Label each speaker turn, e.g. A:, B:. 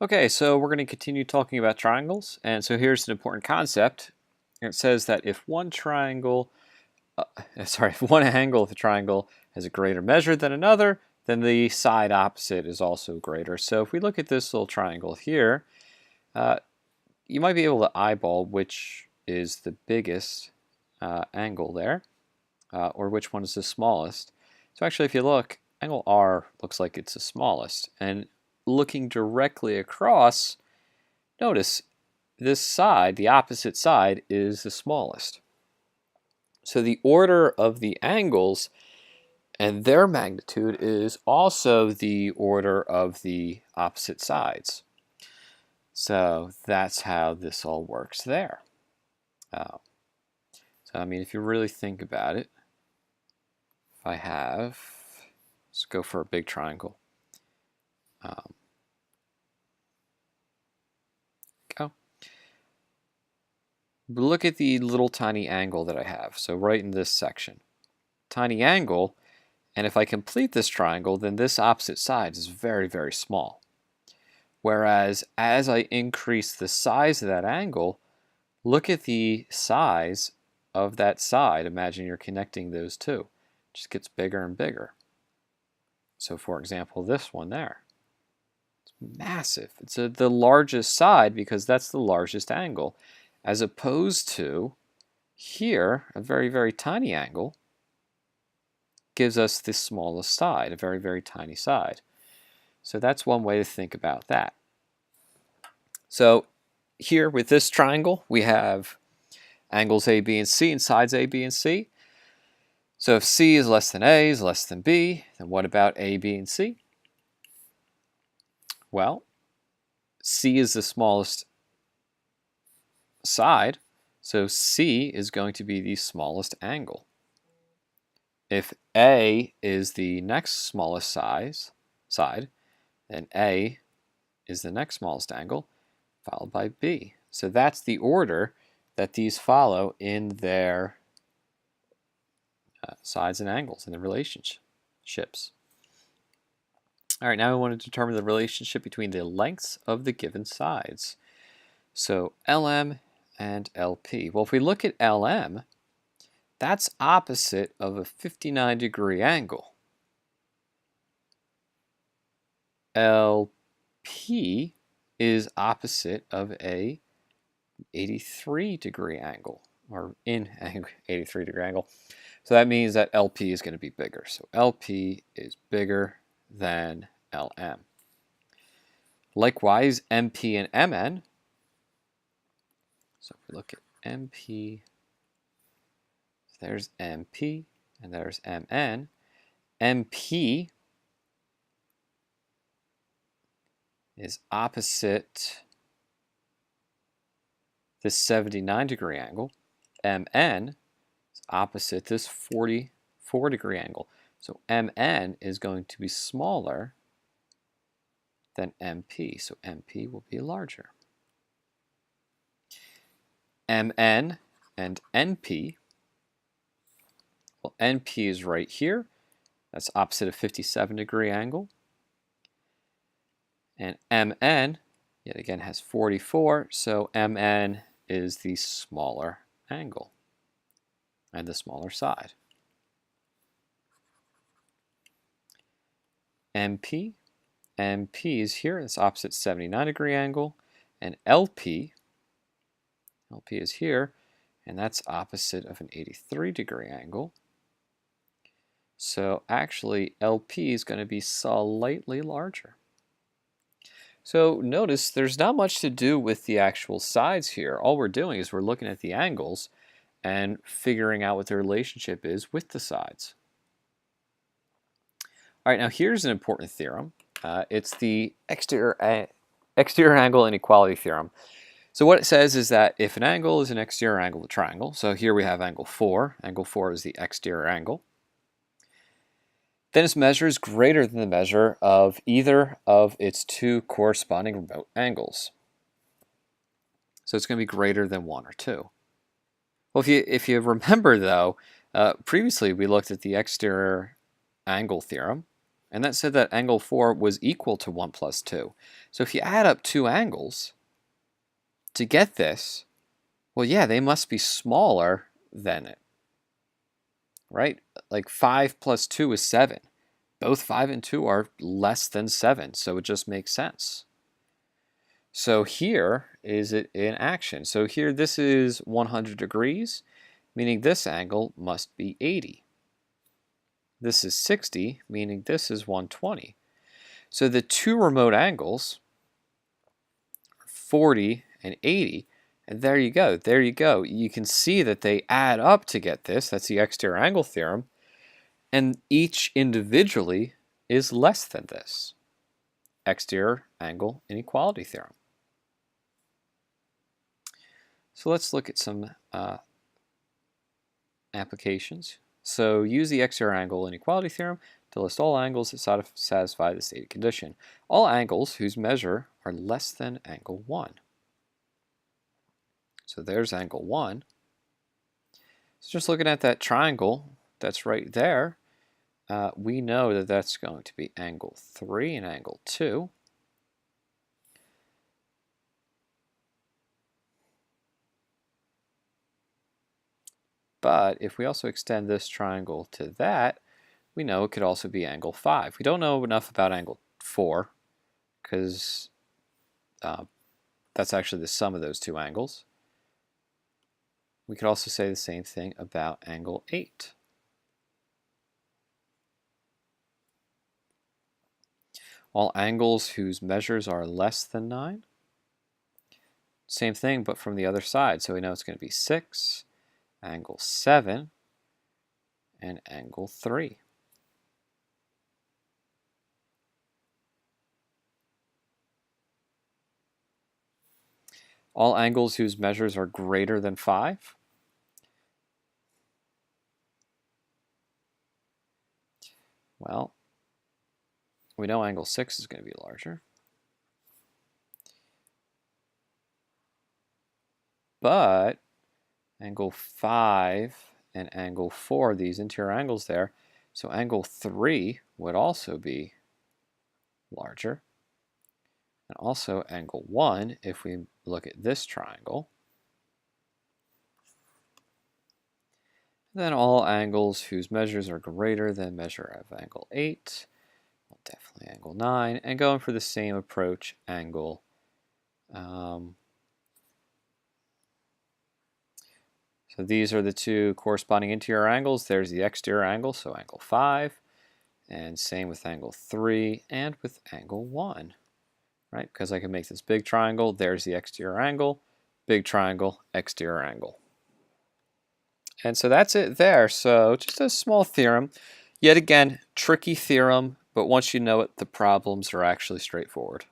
A: Okay, so we're going to continue talking about triangles, and so here's an important concept. It says that if one triangle, if one angle of the triangle has a greater measure than another, then the side opposite is also greater. So if we look at this little triangle here, you might be able to eyeball which is the biggest angle there, or which one is the smallest. So actually, if you look, angle R looks like it's the smallest, and looking directly across, notice this side, the opposite side, is the smallest. So the order of the angles and their magnitude is also the order of the opposite sides. So that's how this all works there. So I mean, if you really think about it, if I have, let's go for a big triangle. Go. Look at the little tiny angle that I have. So right in this section. Tiny angle, and if I complete this triangle, then this opposite side is very, very small. Whereas as I increase the size of that angle, look at the size of that side. Imagine you're connecting those two. It just gets bigger and bigger. So for example, this one there. It's massive. It's the largest side because that's the largest angle, as opposed to here, a very, very tiny angle gives us the smallest side, a very, very tiny side. So that's one way to think about that. So here with this triangle, we have angles A, B, and C and sides A, B, and C. So if C is less than A is less than B, then what about A, B, and C? Well, C is the smallest side, so C is going to be the smallest angle. If A is the next smallest side, then A is the next smallest angle, followed by B. So that's the order that these follow in their sides and angles and the relationships. All right, now we want to determine the relationship between the lengths of the given sides. So LM and LP. Well, if we look at LM, that's opposite of a 59-degree angle. LP is opposite of a 83-degree angle, or in 83-degree angle. So that means that LP is going to be bigger. So LP is bigger than LM. Likewise, MP and MN. So if we look at MP, there's MP and there's MN. MP is opposite this 79-degree angle. MN is opposite this 44-degree angle. So MN is going to be smaller than MP. So MP will be larger. MN and NP. Well, NP is right here. That's opposite a 57-degree angle. And MN, yet again, has 44, so MN is the smaller angle and the smaller side. MP is here, that's opposite 79-degree angle, and LP is here, and that's opposite of an 83-degree angle. So actually, LP is going to be slightly larger. So notice there's not much to do with the actual sides here. All we're doing is we're looking at the angles and figuring out what the relationship is with the sides. All right, now here's an important theorem. It's the exterior angle inequality theorem. So what it says is that if an angle is an exterior angle of a triangle, so here we have angle 4 is the exterior angle, then its measure is greater than the measure of either of its two corresponding remote angles. So it's going to be greater than 1 or 2. Well, if you remember though, previously we looked at the exterior angle theorem, And that said that angle 4 was equal to 1 plus 2. So if you add up two angles to get this, well, yeah, they must be smaller than it, right? Like 5 plus 2 is 7. Both 5 and 2 are less than 7, so it just makes sense. So here is it in action. So here this is 100 degrees, meaning this angle must be 80. This is 60, meaning this is 120. So the two remote angles are 40 and 80. And there you go. There you go. You can see that they add up to get this. That's the exterior angle theorem. And each individually is less than this. Exterior angle inequality theorem. So let's look at some applications. So use the exterior angle inequality theorem to list all angles that satisfy the stated condition. All angles whose measure are less than angle 1. So there's angle 1. So just looking at that triangle that's right there, we know that that's going to be angle 3 and angle 2. But if we also extend this triangle to that, we know it could also be angle 5. We don't know enough about angle 4 because that's actually the sum of those two angles. We could also say the same thing about angle 8. All angles whose measures are less than 9. Same thing, but from the other side. So we know it's going to be 6, angle 7, and angle 3. All angles whose measures are greater than 5. Well, we know angle 6 is going to be larger. But angle 5 and angle 4, these interior angles there, so angle 3 would also be larger. And also angle 1, if we look at this triangle. Then all angles whose measures are greater than measure of angle 8, well, definitely angle 9, and going for the same approach, angle so these are the two corresponding interior angles. There's the exterior angle, so angle 5, and same with angle 3 and with angle 1, right? Because I can make this big triangle, there's the exterior angle, big triangle, exterior angle. And so that's it there. So just a small theorem. Yet again, tricky theorem, but once you know it, the problems are actually straightforward.